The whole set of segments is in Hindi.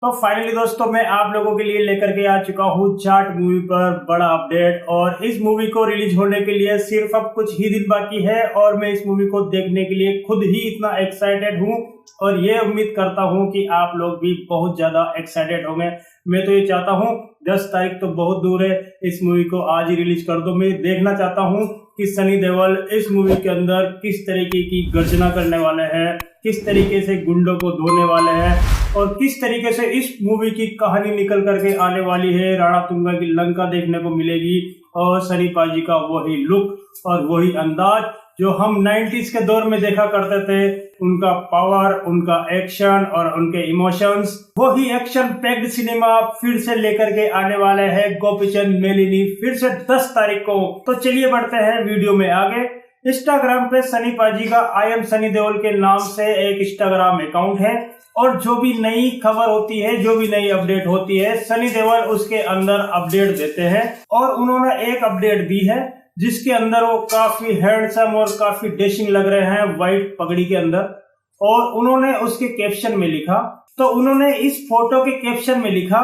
तो फाइनली दोस्तों मैं आप लोगों के लिए लेकर के आ चुका हूँ जाट मूवी पर बड़ा अपडेट। और इस मूवी को रिलीज होने के लिए सिर्फ अब कुछ ही दिन बाकी है और मैं इस मूवी को देखने के लिए खुद ही इतना एक्साइटेड हूँ और ये उम्मीद करता हूँ कि आप लोग भी बहुत ज्यादा एक्साइटेड होंगे। मैं तो ये चाहता हूँ 10 तारीख तो बहुत दूर है, इस मूवी को आज ही रिलीज कर दो। मैं देखना चाहता हूँ कि सनी देओल इस मूवी के अंदर किस तरीके की गर्जना करने वाले हैं, किस तरीके से गुंडों को धोने वाले हैं और किस तरीके से इस मूवी की कहानी निकल करके आने वाली है। राणा तुंगा की लंका देखने को मिलेगी और सनी पाजी का वही लुक और वही अंदाज जो हम 90s के दौर में देखा करते थे। उनका पावर, उनका एक्शन और उनके इमोशंस, वही एक्शन पैक्ड सिनेमा फिर से लेकर के आने वाले हैं गोपीचंद मेलिनी फिर से 10 तारीख को। तो चलिए बढ़ते हैं वीडियो में आगे। इंस्टाग्राम पे सनी पाजी का आई एम सनी देओल के नाम से एक इंस्टाग्राम अकाउंट है और जो भी नई खबर होती है, जो भी नई अपडेट होती है, सनी देओल उसके अंदर अपडेट देते हैं। और उन्होंने एक अपडेट दी है जिसके अंदर वो काफी हैंडसम और काफी डैशिंग लग रहे हैं व्हाइट पगड़ी के अंदर। और उन्होंने उसके कैप्शन में लिखा, तो उन्होंने इस फोटो के कैप्शन में लिखा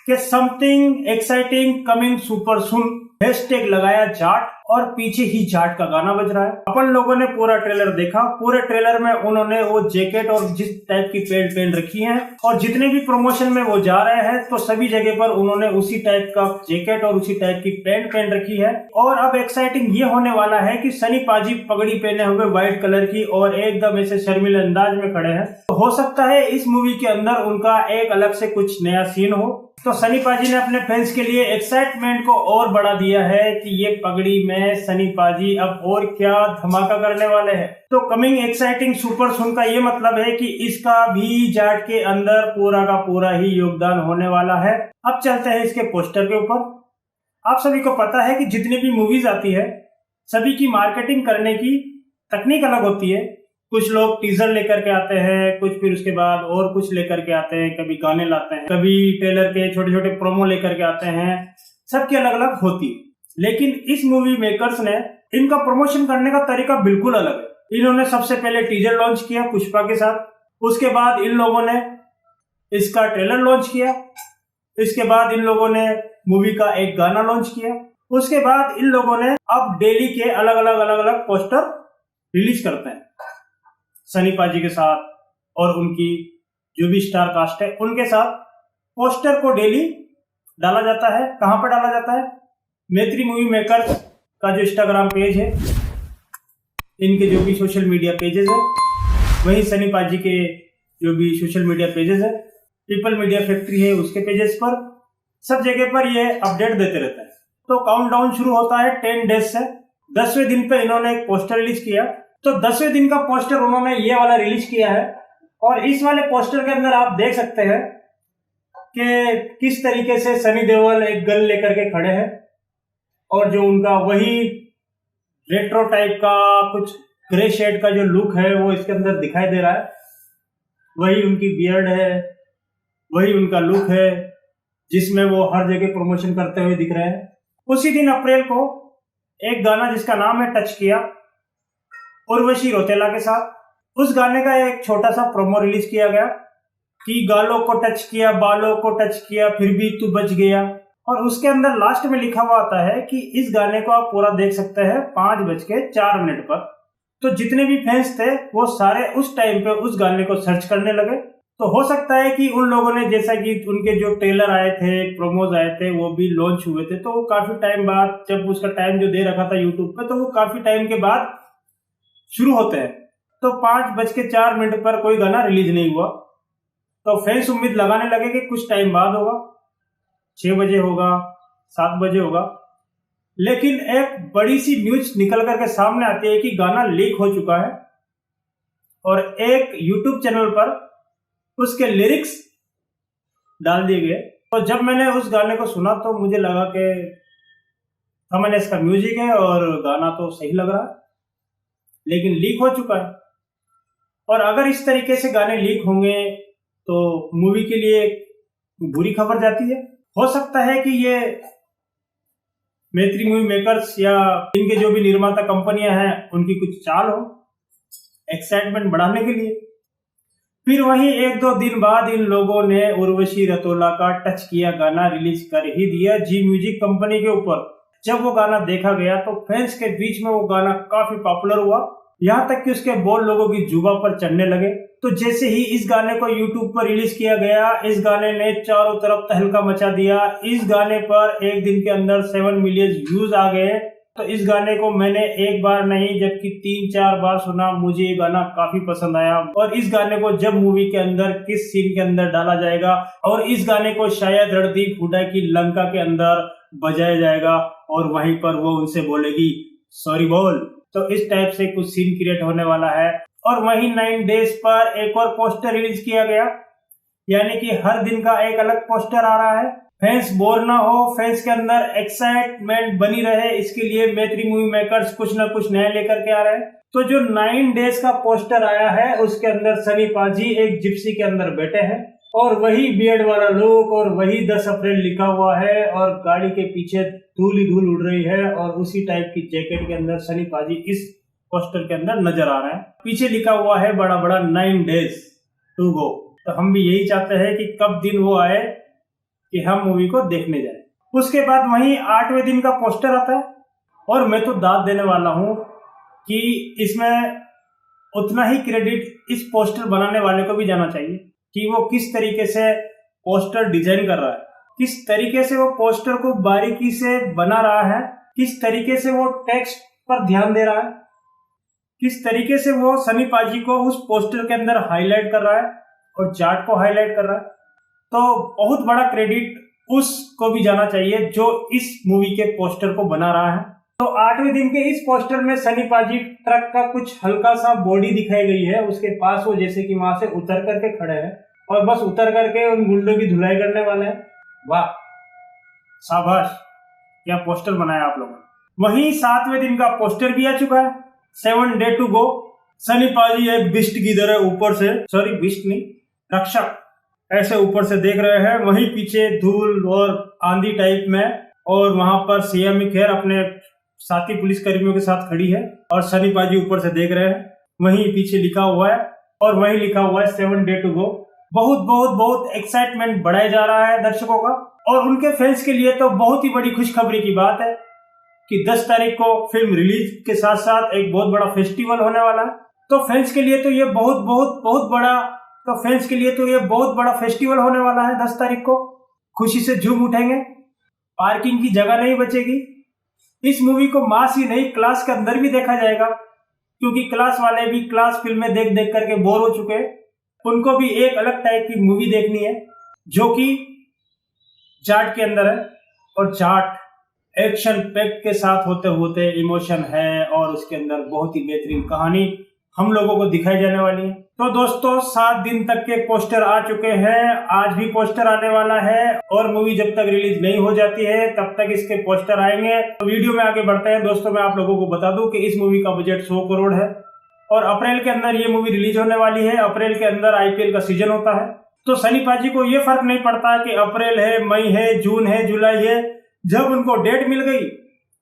कि something exciting coming super soon, hashtag लगाया जाट और पीछे ही जाट का गाना बज रहा है। अपन लोगों ने पूरा ट्रेलर देखा। पूरे ट्रेलर में उन्होंने वो जैकेट और जिस टाइप की पैंट पहन रखी है और जितने भी प्रमोशन में वो जा रहे हैं तो सभी जगह पर उन्होंने उसी टाइप का जैकेट और उसी टाइप की पैंट पहन रखी है। और अब एक्साइटिंग ये होने वाला है कि सनी पाजी पगड़ी पहने हुए व्हाइट कलर की और एकदम ऐसे शर्मिल अंदाज में खड़े हैं। तो हो सकता है इस मूवी के अंदर उनका एक अलग से कुछ नया सीन हो। तो सनी पाजी ने अपने फैंस के लिए एक्साइटमेंट को और बढ़ा दिया है कि ये पगड़ी में सनी पाजी अब और क्या धमाका करने वाले हैं। तो कमिंग एक्साइटिंग सुपर सून का ये मतलब है कि इसका भी जाट के अंदर पूरा का पूरा ही योगदान होने वाला है। अब चलते हैं इसके पोस्टर के ऊपर। आप सभी को पता है कि जितनी भी मूवीज आती है सभी की मार्केटिंग करने की तकनीक अलग होती है। कुछ लोग टीजर लेकर के आते हैं, कुछ फिर उसके बाद और कुछ लेकर के आते हैं, कभी गाने लाते हैं, कभी ट्रेलर के छोटे छोटे प्रोमो लेकर के आते हैं। सबकी अलग अलग होती है, लेकिन इस मूवी मेकर्स ने इनका प्रमोशन करने का तरीका बिल्कुल अलग है। इन्होंने सबसे पहले टीजर लॉन्च किया पुष्पा के साथ, उसके बाद इन लोगों ने इसका ट्रेलर लॉन्च किया, इसके बाद इन लोगों ने मूवी का एक गाना लॉन्च किया, उसके बाद इन लोगों ने अब डेली के अलग अलग पोस्टर रिलीज करते हैं सनी पाजी के साथ और उनकी जो भी स्टार कास्ट है उनके साथ। पोस्टर को डेली डाला जाता है। कहां पर डाला जाता है? मैत्री मूवी मेकर्स का जो इंस्टाग्राम पेज है, इनके जो भी सोशल मीडिया पेजेस है, वहीं सनी पाजी के जो भी सोशल मीडिया पेजेस है, पीपल मीडिया फैक्ट्री है उसके पेजेस पर, सब जगह पर ये अपडेट देते रहता है। तो काउंटडाउन शुरू होता है 10 डेज से। 10वें दिन पे इन्होंने एक पोस्टर रिलीज किया। तो 10वें दिन का पोस्टर उन्होंने ये वाला रिलीज किया है और इस वाले पोस्टर के अंदर आप देख सकते हैं कि किस तरीके से सनी देओल एक गन लेकर के खड़े हैं और जो उनका वही रेट्रो टाइप का कुछ ग्रे शेड का जो लुक है वो इसके अंदर दिखाई दे रहा है। वही उनकी बियर्ड है, वही उनका लुक है जिसमें वो हर जगह प्रमोशन करते हुए दिख रहे हैं। उसी दिन अप्रैल को एक गाना जिसका नाम है टच किया उर्वशी रौतेला के साथ, उस गाने का एक छोटा सा प्रोमो रिलीज किया गया कि गालों को टच किया, बालों को टच किया, फिर भी तू बच गया। और उसके अंदर लास्ट में लिखा हुआ आता है कि इस गाने को आप पूरा देख सकते हैं 5:04 पर। तो जितने भी फैंस थे वो सारे उस टाइम पे उस गाने को सर्च करने लगे। तो हो सकता है कि उन लोगों ने, जैसा कि उनके जो ट्रेलर आए थे, प्रोमोज आए थे, वो भी लॉन्च हुए थे, तो वो काफी टाइम बाद, जब उसका टाइम जो दे रखा था यूट्यूब पे, तो वो काफी टाइम के बाद शुरू होते हैं। तो 5:04 पर कोई गाना रिलीज नहीं हुआ। तो फैंस उम्मीद लगाने लगे कि कुछ टाइम बाद होगा, 6 बजे होगा, 7 बजे होगा। लेकिन एक बड़ी सी न्यूज निकल करके सामने आती है कि गाना लीक हो चुका है और एक यूट्यूब चैनल पर उसके लिरिक्स डाल दिए गए। तो जब मैंने उस गाने को सुना तो मुझे लगा कि मैंने इसका म्यूजिक है और गाना तो सही लग रहा है, लेकिन लीक हो चुका है। और अगर इस तरीके से गाने लीक होंगे तो मूवी के लिए बुरी खबर जाती है। हो सकता है कि ये मैत्री मूवी मेकर्स या इनके जो भी निर्माता कंपनियां हैं उनकी कुछ चाल हो एक्साइटमेंट बढ़ाने के लिए। फिर वहीं एक दो दिन बाद इन लोगों ने उर्वशी रतोला का टच किया गाना रिलीज कर ही दिया जी म्यूजिक कंपनी के ऊपर। जब वो गाना देखा गया तो फैंस के बीच में वो गाना काफी पॉपुलर हुआ, यहाँ तक कि उसके बोल लोगों की जुबान पर चढ़ने लगे। तो जैसे ही इस गाने को यूट्यूब पर रिलीज किया गया, इस गाने ने चारों तरफ तहलका मचा दिया। इस गाने पर एक दिन के अंदर 7 मिलियन व्यूज आ गए। तो इस गाने को मैंने एक बार नहीं जबकि 3-4 बार सुना। मुझे ये गाना काफी पसंद आया और इस गाने को जब मूवी के अंदर किस सीन के अंदर डाला जाएगा और इस गाने को शायद रणदीप हुड्डा की लंका के अंदर बजाया जाएगा और वहीं पर वो उनसे बोलेगी सॉरी बोल। तो इस टाइप से कुछ सीन क्रिएट होने वाला है। और वहीं 9 डेज पर एक और पोस्टर रिलीज किया गया, यानी कि हर दिन का एक अलग पोस्टर आ रहा है। फैंस बोर ना हो, फैंस के अंदर एक्साइटमेंट बनी रहे, इसके लिए मैत्री मूवी मेकर्स कुछ ना कुछ नया लेकर के आ रहे हैं। तो जो 9 डेज का पोस्टर आया है उसके अंदर सनी पाजी एक जिप्सी के अंदर बैठे हैं और वही बियर्ड वाला लुक और वही 10 अप्रैल लिखा हुआ है और गाड़ी के पीछे धूल ही धूल उड़ रही है और उसी टाइप की जैकेट के अंदर सनी पाजी इस पोस्टर के अंदर नजर आ रहा है। पीछे लिखा हुआ है बड़ा बड़ा 9 डेज टू गो। तो हम भी यही चाहते हैं कि कब दिन वो आए कि हम मूवी को देखने जाए। उसके बाद वहीं 8वें दिन का पोस्टर आता है और मैं तो दाद देने वाला हूं कि इसमें उतना ही क्रेडिट इस पोस्टर बनाने वाले को भी जाना चाहिए कि वो किस तरीके से पोस्टर डिजाइन कर रहा है, किस तरीके से वो पोस्टर को बारीकी से बना रहा है, किस तरीके से वो टेक्स्ट पर ध्यान दे रहा है, किस तरीके से वो सनी पाजी को उस पोस्टर के अंदर हाईलाइट कर रहा है और चार्ट को हाईलाइट कर रहा है। तो बहुत बड़ा क्रेडिट उसको भी जाना चाहिए जो इस मूवी के पोस्टर को बना रहा है। तो 8वें दिन के इस पोस्टर में सनी पाजी ट्रक का कुछ हल्का सा बॉडी दिखाई गई है, उसके पास वो जैसे कि वहां से उतर करके खड़े हैं और बस उतर करके उन गुंडों की धुलाई करने वाले हैं। वाह शाबाश, क्या पोस्टर बनाया आप लोगों ने। वहीं 7वें दिन का पोस्टर भी आ चुका है, 7 डे टू गो। सनी पाजी एक बिस्ट की तरह ऊपर से, सॉरी बिस्ट नहीं, रक्षक ऐसे ऊपर से देख रहे हैं। वहीं पीछे धूल और आंधी टाइप में और वहां पर सीएम खेर अपने साथी पुलिस कर्मियों के साथ खड़ी है और सनी पाजी ऊपर से देख रहे हैं। वहीं पीछे लिखा हुआ है और वहीं लिखा हुआ है 7 डे टू गो। बहुत बहुत बहुत एक्साइटमेंट बढ़ाया जा रहा है दर्शकों का और उनके फैंस के लिए तो बहुत ही बड़ी खुशखबरी की बात है कि 10 तारीख को फिल्म रिलीज के साथ साथ एक बहुत बड़ा फेस्टिवल होने वाला है। तो फैंस के लिए तो ये बहुत बड़ा फेस्टिवल होने वाला है। 10 तारीख को खुशी से झूम उठेंगे, पार्किंग की जगह नहीं बचेगी। इस मूवी को मास ही नहीं क्लास के अंदर भी देखा जाएगा क्योंकि क्लास वाले भी क्लास फिल्में देख देख करके बोर हो चुके हैं। उनको भी एक अलग टाइप की मूवी देखनी है जो कि जाट के अंदर है और जाट एक्शन पैक के साथ होते होते इमोशन है और उसके अंदर बहुत ही बेहतरीन कहानी हम लोगों को दिखाई जाने वाली है। तो दोस्तों 7 दिन तक के पोस्टर आ चुके हैं, आज भी पोस्टर आने वाला है और मूवी जब तक रिलीज नहीं हो जाती है तब तक इसके पोस्टर आएंगे। तो वीडियो में आगे बढ़ते हैं दोस्तों, मैं आप लोगों को बता दूं कि इस मूवी का बजट 100 करोड़ है और अप्रैल के अंदर ये मूवी रिलीज होने वाली है। अप्रैल के अंदर आईपीएल का सीजन होता है तो सनी पाजी को ये फर्क नहीं पड़ता कि अप्रैल है, मई है, जून है, जुलाई है। जब उनको डेट मिल गई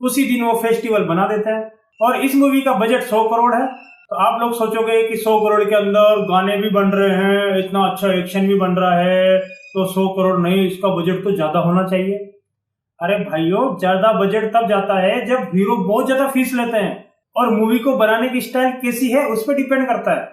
उसी दिन वो फेस्टिवल बना देते हैं और इस मूवी का बजट 100 करोड़ है। तो आप लोग सोचोगे कि 100 करोड़ के अंदर गाने भी बन रहे हैं, इतना अच्छा एक्शन भी बन रहा है तो 100 करोड़ नहीं, इसका बजट तो ज्यादा होना चाहिए। अरे भाइयों, ज्यादा बजट तब जाता है जब हीरो बहुत ज्यादा फीस लेते हैं और मूवी को बनाने की स्टाइल कैसी है उस पर डिपेंड करता है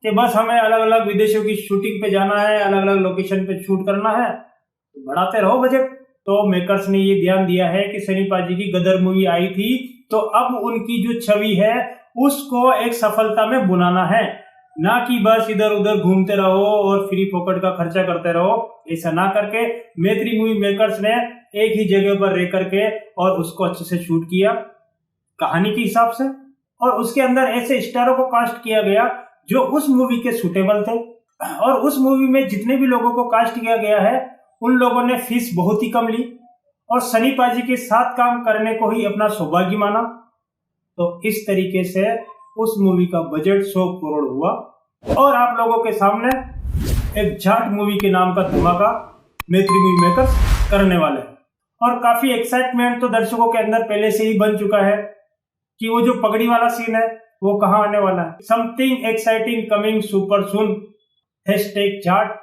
कि बस हमें अलग अलग विदेशों की शूटिंग पे जाना है, अलग अलग लोकेशन पे शूट करना है तो बढ़ाते रहो बजट। तो मेकर्स ने ये ध्यान दिया है कि सनी पाजी की गदर मूवी आई थी तो अब उनकी जो छवि है उसको एक सफलता में बुनाना है, ना कि बस इधर उधर घूमते रहो और फ्री फोकट का खर्चा करते रहो। ऐसा ना करके मैत्री मूवी मेकर्स ने एक ही जगह पर रह करके और उसको अच्छे से शूट किया कहानी के हिसाब से और उसके अंदर ऐसे स्टारों को कास्ट किया गया जो उस मूवी के सुटेबल थे और उस मूवी में जितने भी लोगों को कास्ट किया गया है उन लोगों ने फीस बहुत ही कम ली और सनी पाजी के साथ काम करने को ही अपना सौभाग्य माना। तो इस तरीके से उस मूवी का बजट 100 करोड़ हुआ और आप लोगों के सामने एक जाट मूवी के नाम का धमाका मैत्री मूवी मेकर्स करने वाले हैं और काफी एक्साइटमेंट तो दर्शकों के अंदर पहले से ही बन चुका है कि वो जो पगड़ी वाला सीन है वो कहाँ आने वाला है। Something exciting coming super soon, #Jat.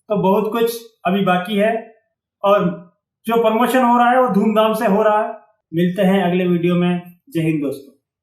तो बहुत कुछ अभी बाकी है और जो प्रमोशन हो रहा है वो धूमधाम से हो रहा है। मिलते हैं अगले वीडियो में। जय हिंद दोस्तों।